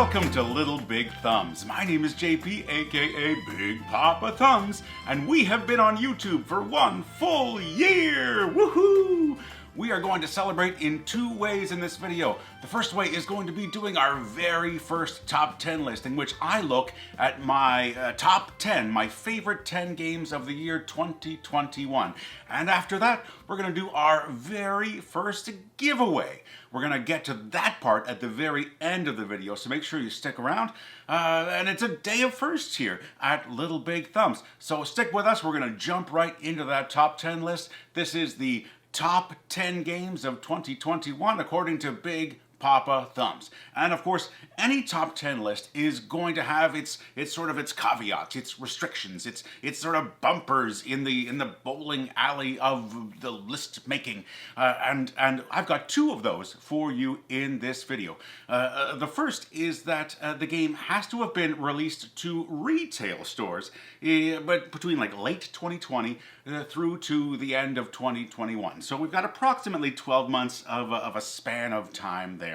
Welcome to Little Big Thumbs. My name is JP, aka Big Papa Thumbs, and we have been on YouTube for 1 full year! Woohoo! We are going to celebrate in 2 ways in this video. The first way is going to be doing our very first top 10 list, in which I look at my top 10, my favorite 10 games of the year 2021. And after that, we're going to do our very first giveaway. We're going to get to that part at the very end of the video, so make sure you stick around. And it's a day of firsts here at Little Big Thumbs. So stick with us, we're going to jump right into that top 10 list. This is the top 10 games of 2021 according to Big Papa Thumbs. And of course, any top 10 list is going to have its caveats, its restrictions, its sort of bumpers in the bowling alley of the list making. And I've got 2 of those for you in this video. The first is that the game has to have been released to retail stores, but between like late 2020 through to the end of 2021. So we've got approximately 12 months of a span of time there.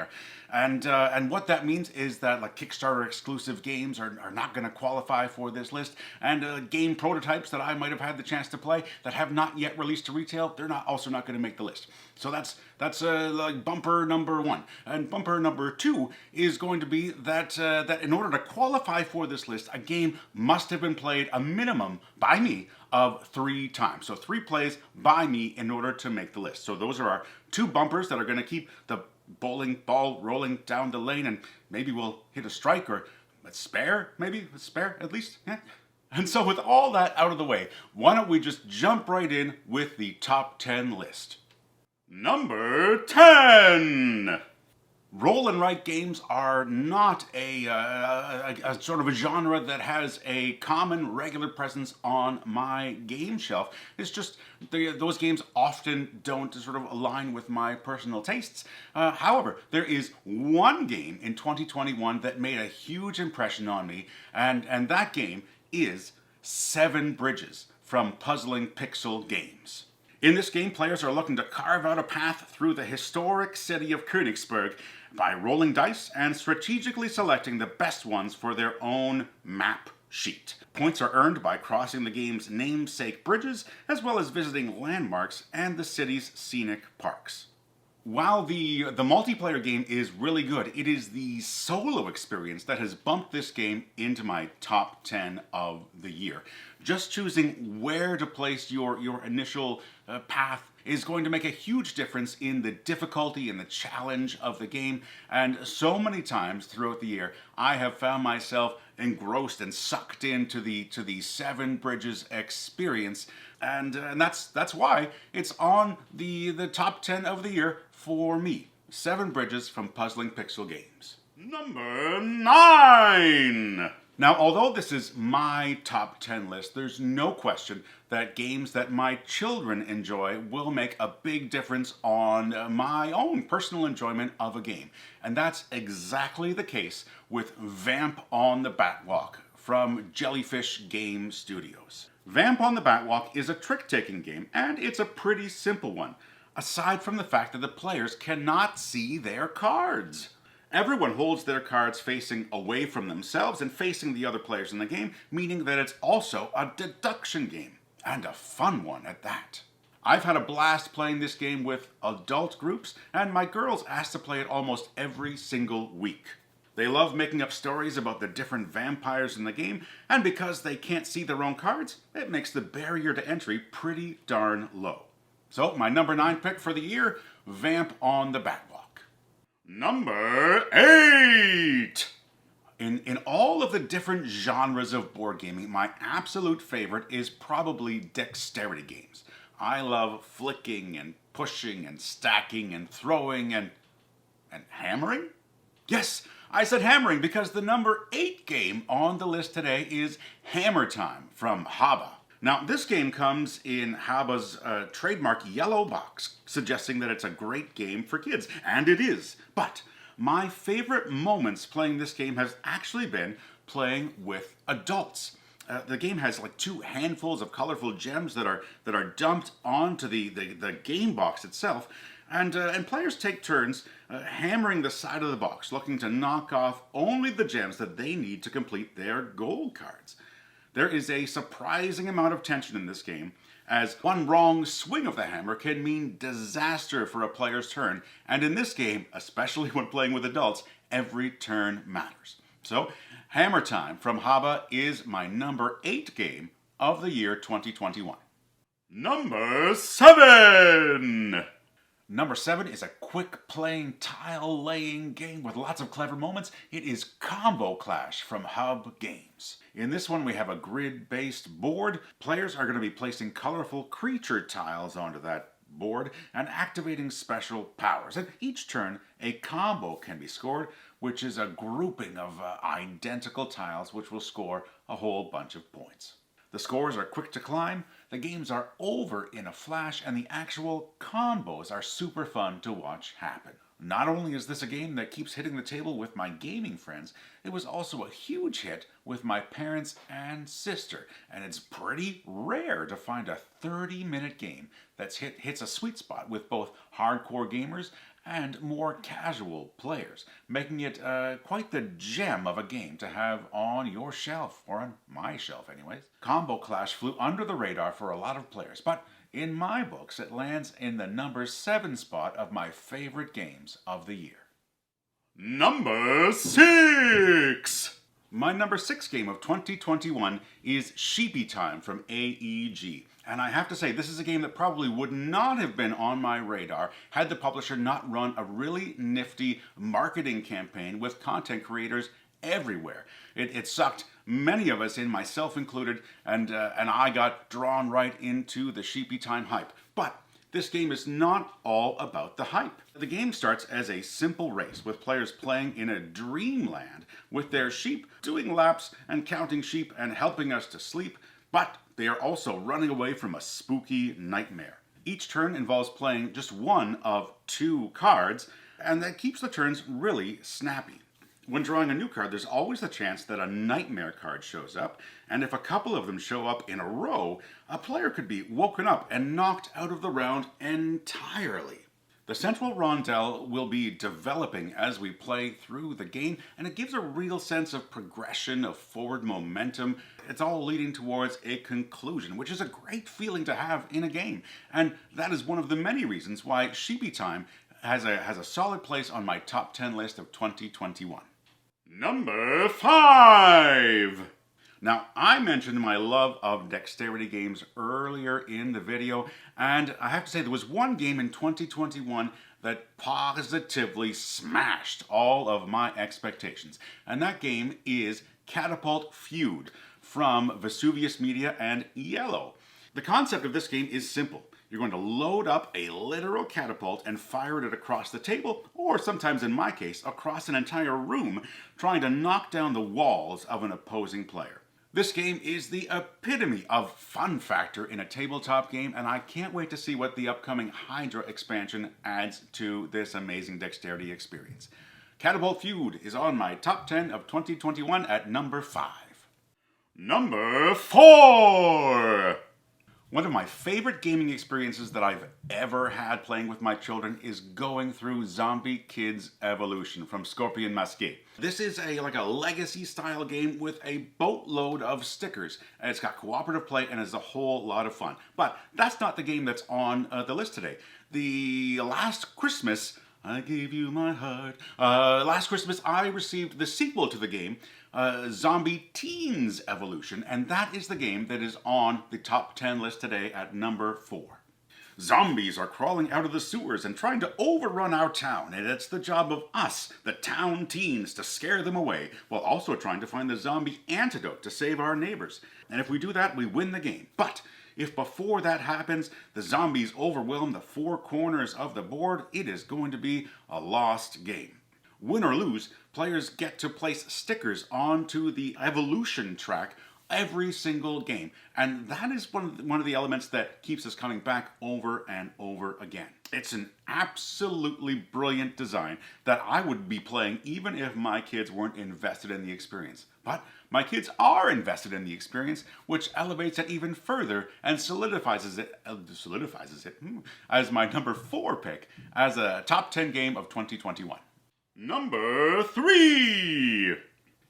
And what that means is that like Kickstarter exclusive games are not going to qualify for this list, and game prototypes that I might have had the chance to play that have not yet released to retail, they're also not going to make the list. So that's like bumper number 1. And bumper number 2 is going to be that in order to qualify for this list, a game must have been played a minimum by me of 3 times. So 3 plays by me in order to make the list. So those are our 2 bumpers that are going to keep the bowling ball rolling down the lane, and maybe we'll hit a strike or a spare, maybe a spare at least. Yeah. And so with all that out of the way, why don't we just jump right in with the top 10 list. Number 10! Roll and write games are not a sort of a genre that has a common regular presence on my game shelf. It's just those games often don't sort of align with my personal tastes. However, there is one game in 2021 that made a huge impression on me, and that game is 7 Bridges from Puzzling Pixel Games. In this game, players are looking to carve out a path through the historic city of Königsberg by rolling dice and strategically selecting the best ones for their own map sheet. Points are earned by crossing the game's namesake bridges, as well as visiting landmarks and the city's scenic parks. While the multiplayer game is really good, it is the solo experience that has bumped this game into my top 10 of the year. Just choosing where to place your initial path is going to make a huge difference in the difficulty and the challenge of the game. And so many times throughout the year, I have found myself engrossed and sucked into the 7 Bridges experience. And that's why it's on the top 10 of the year for me. 7 Bridges from Puzzling Pixel Games. Number 9! Now, although this is my top 10 list, there's no question that games that my children enjoy will make a big difference on my own personal enjoyment of a game. And that's exactly the case with Vamp on the Batwalk from Jellyfish Game Studios. Vamp on the Batwalk is a trick-taking game, and it's a pretty simple one, aside from the fact that the players cannot see their cards. Everyone holds their cards facing away from themselves and facing the other players in the game, meaning that it's also a deduction game, and a fun one at that. I've had a blast playing this game with adult groups, and my girls ask to play it almost every single week. They love making up stories about the different vampires in the game, and because they can't see their own cards, it makes the barrier to entry pretty darn low. So my number 9 pick for the year, Vamp on the Batwalk. Number 8! In all of the different genres of board gaming, my absolute favorite is probably dexterity games. I love flicking and pushing and stacking and throwing and hammering? Yes, I said hammering because the number 8 game on the list today is Hammer Time from Haba. Now, this game comes in Haba's trademark yellow box, suggesting that it's a great game for kids, and it is. But my favorite moments playing this game has actually been playing with adults. The game has like 2 handfuls of colorful gems that are dumped onto the game box itself, And players take turns hammering the side of the box, looking to knock off only the gems that they need to complete their gold cards. There is a surprising amount of tension in this game, as one wrong swing of the hammer can mean disaster for a player's turn, and in this game, especially when playing with adults, every turn matters. So, Hammer Time from Haba is my number 8 game of the year 2021. Number 7! Number 7 is a quick playing tile laying game with lots of clever moments. It is Combo Clash from Hub Games. In this one we have a grid-based board. Players are going to be placing colorful creature tiles onto that board and activating special powers. And each turn a combo can be scored, which is a grouping of identical tiles which will score a whole bunch of points. The scores are quick to climb, the games are over in a flash, and the actual combos are super fun to watch happen. Not only is this a game that keeps hitting the table with my gaming friends, it was also a huge hit with my parents and sister, and it's pretty rare to find a 30-minute game that's hits a sweet spot with both hardcore gamers and more casual players, making it quite the gem of a game to have on your shelf, or on my shelf anyways. Combo Clash flew under the radar for a lot of players, but in my books it lands in the number 7 spot of my favorite games of the year. Number 6! My number 6 game of 2021 is Sheepy Time from AEG. And I have to say, this is a game that probably would not have been on my radar had the publisher not run a really nifty marketing campaign with content creators everywhere. It sucked many of us in, myself included, and I got drawn right into the Sheepy Time hype. But this game is not all about the hype. The game starts as a simple race with players playing in a dreamland with their sheep, doing laps and counting sheep and helping us to sleep, but they are also running away from a spooky nightmare. Each turn involves playing just one of 2 cards, and that keeps the turns really snappy. When drawing a new card, there's always the chance that a nightmare card shows up, and if a couple of them show up in a row, a player could be woken up and knocked out of the round entirely. The central rondel will be developing as we play through the game, and it gives a real sense of progression, of forward momentum. It's all leading towards a conclusion, which is a great feeling to have in a game. And that is one of the many reasons why Sheepy Time has a solid place on my top 10 list of 2021. Number 5! Now, I mentioned my love of dexterity games earlier in the video, and I have to say there was one game in 2021 that positively smashed all of my expectations, and that game is Catapult Feud from Vesuvius Media and Yellow. The concept of this game is simple. You're going to load up a literal catapult and fire it across the table, or sometimes in my case, across an entire room, trying to knock down the walls of an opposing player. This game is the epitome of fun factor in a tabletop game, and I can't wait to see what the upcoming Hydra expansion adds to this amazing dexterity experience. Catapult Feud is on my top 10 of 2021 at number 5. Number 4! One of my favorite gaming experiences that I've ever had playing with my children is going through Zombie Kids Evolution from Scorpion Masqué. This is like a legacy style game with a boatload of stickers, and it's got cooperative play and is a whole lot of fun. But that's not the game that's on the list today. The last Christmas, I gave you my heart. Last Christmas I received the sequel to the game, Zombie Teens Evolution, and that is the game that is on the top 10 list today at number 4. Zombies are crawling out of the sewers and trying to overrun our town, and it's the job of us, the town teens, to scare them away, while also trying to find the zombie antidote to save our neighbors. And if we do that, we win the game. But if before that happens, the zombies overwhelm the 4 corners of the board, it is going to be a lost game. Win or lose, players get to place stickers onto the evolution track every single game, and that is one of the elements that keeps us coming back over and over again. It's an absolutely brilliant design that I would be playing even if my kids weren't invested in the experience. But My kids are invested in the experience, which elevates it even further and solidifies it as my number 4 pick as a top 10 game of 2021. Number 3!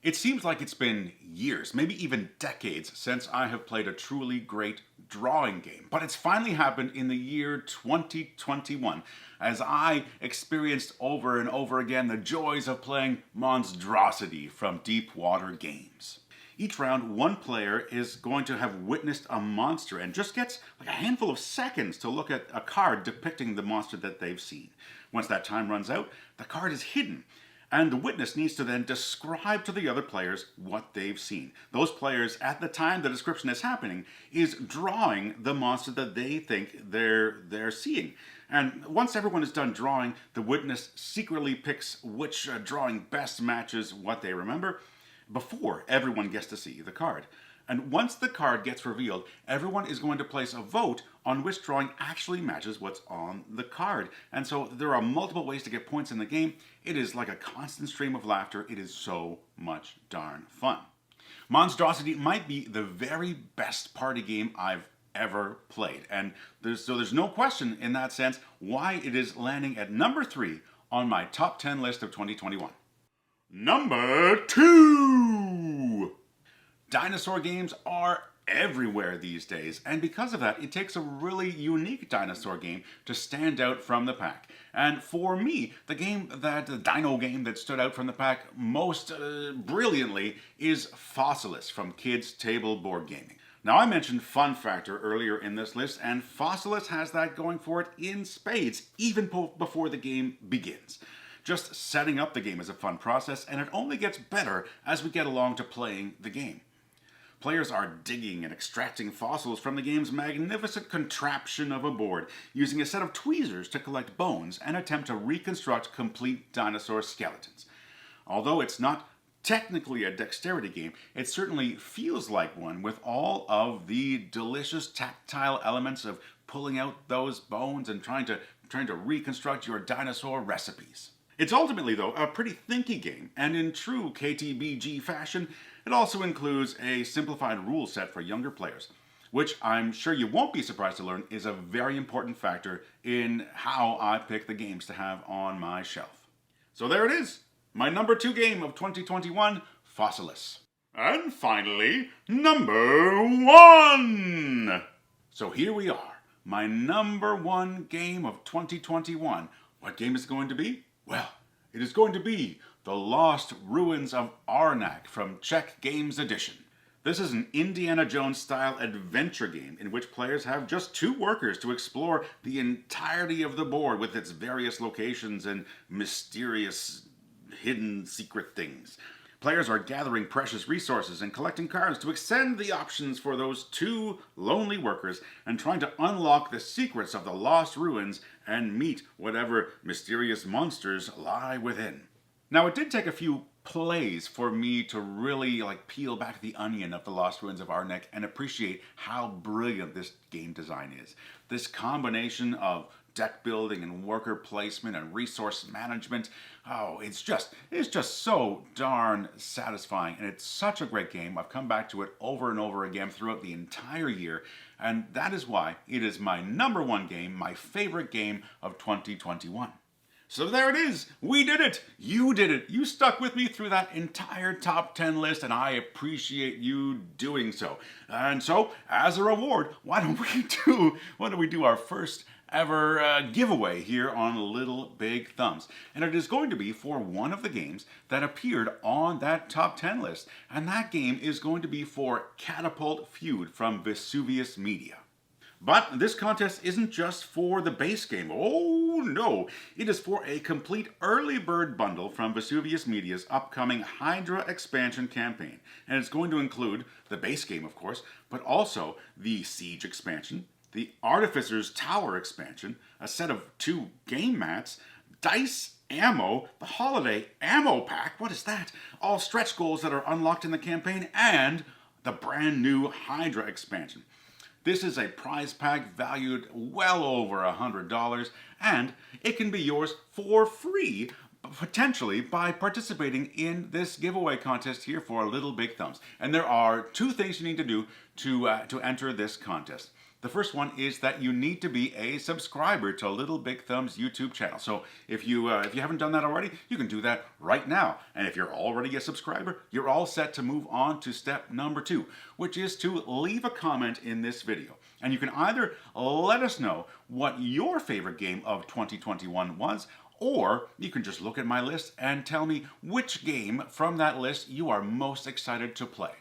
It seems like it's been years, maybe even decades, since I have played a truly great drawing game. But it's finally happened in the year 2021, as I experienced over and over again the joys of playing Monstrosity from Deepwater Games. Each round, one player is going to have witnessed a monster and just gets like a handful of seconds to look at a card depicting the monster that they've seen. Once that time runs out, the card is hidden, and the witness needs to then describe to the other players what they've seen. Those players, at the time the description is happening, is drawing the monster that they think they're seeing. And once everyone is done drawing, the witness secretly picks which drawing best matches what they remember before everyone gets to see the card. And once the card gets revealed, everyone is going to place a vote on which drawing actually matches what's on the card. And so there are multiple ways to get points in the game. It is like a constant stream of laughter. It is so much darn fun. Monstrosity might be the very best party game I've ever played. And there's no question in that sense why it is landing at number 3 on my top 10 list of 2021. Number 2! Dinosaur games are everywhere these days, and because of that, it takes a really unique dinosaur game to stand out from the pack. And for me, the dino game that stood out from the pack most brilliantly is Fossilis from Kids Table Board Gaming. Now, I mentioned fun factor earlier in this list, and Fossilis has that going for it in spades, even before the game begins. Just setting up the game is a fun process, and it only gets better as we get along to playing the game. Players are digging and extracting fossils from the game's magnificent contraption of a board, using a set of tweezers to collect bones and attempt to reconstruct complete dinosaur skeletons. Although it's not technically a dexterity game, it certainly feels like one with all of the delicious tactile elements of pulling out those bones and trying to reconstruct your dinosaur recipes. It's ultimately, though, a pretty thinky game, and in true KTBG fashion, it also includes a simplified rule set for younger players, which I'm sure you won't be surprised to learn is a very important factor in how I pick the games to have on my shelf. So there it is, my number 2 game of 2021, Fossilis. And finally, number 1! So here we are, my number 1 game of 2021. What game is it going to be? Well, it is going to be The Lost Ruins of Arnak from Czech Games Edition. This is an Indiana Jones-style adventure game in which players have just 2 workers to explore the entirety of the board with its various locations and mysterious, hidden, secret things. Players are gathering precious resources and collecting cards to extend the options for those 2 lonely workers and trying to unlock the secrets of the lost ruins and meet whatever mysterious monsters lie within. Now, it did take a few plays for me to really peel back the onion of the Lost Ruins of Arnak and appreciate how brilliant this game design is. This combination of deck building and worker placement and resource management. Oh, it's just so darn satisfying, and it's such a great game. I've come back to it over and over again throughout the entire year, and that is why it is my number 1 game, my favorite game of 2021. So there it is. We did it. You did it. You stuck with me through that entire top 10 list, and I appreciate you doing so. And so, as a reward, why don't we do our first ever giveaway here on Little Big Thumbs. And it is going to be for one of the games that appeared on that top 10 list. And that game is going to be for Catapult Feud from Vesuvius Media. But this contest isn't just for the base game. Oh no, it is for a complete early bird bundle from Vesuvius Media's upcoming Hydra expansion campaign. And it's going to include the base game, of course, but also the Siege expansion, the Artificer's Tower expansion, a set of 2 game mats, dice, ammo, the Holiday Ammo Pack, what is that? All stretch goals that are unlocked in the campaign, and the brand new Hydra expansion. This is a prize pack valued well over $100, and it can be yours for free potentially by participating in this giveaway contest here for Little Big Thumbs. And there are two things you need to do to enter this contest. The first one is that you need to be a subscriber to Little Big Thumbs YouTube channel. So if you haven't done that already, you can do that right now. And if you're already a subscriber, you're all set to move on to step number 2, which is to leave a comment in this video. And you can either let us know what your favorite game of 2021 was, or you can just look at my list and tell me which game from that list you are most excited to play.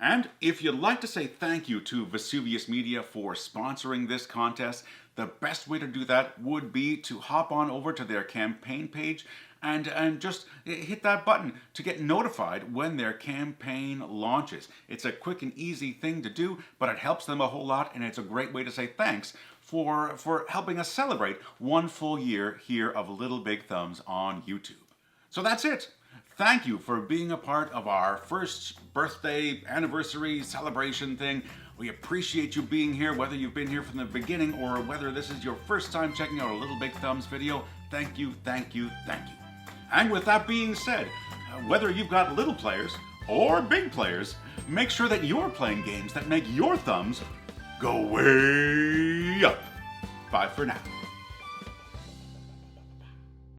And if you'd like to say thank you to Vesuvius Media for sponsoring this contest, the best way to do that would be to hop on over to their campaign page and just hit that button to get notified when their campaign launches. It's a quick and easy thing to do, but it helps them a whole lot, and it's a great way to say thanks for helping us celebrate 1 full year here of Little Big Thumbs on YouTube. So that's it. Thank you for being a part of our first birthday anniversary celebration thing. We appreciate you being here, whether you've been here from the beginning or whether this is your first time checking out a Little Big Thumbs video. Thank you, thank you, thank you. And with that being said, whether you've got little players or big players, make sure that you're playing games that make your thumbs go way up. Bye for now.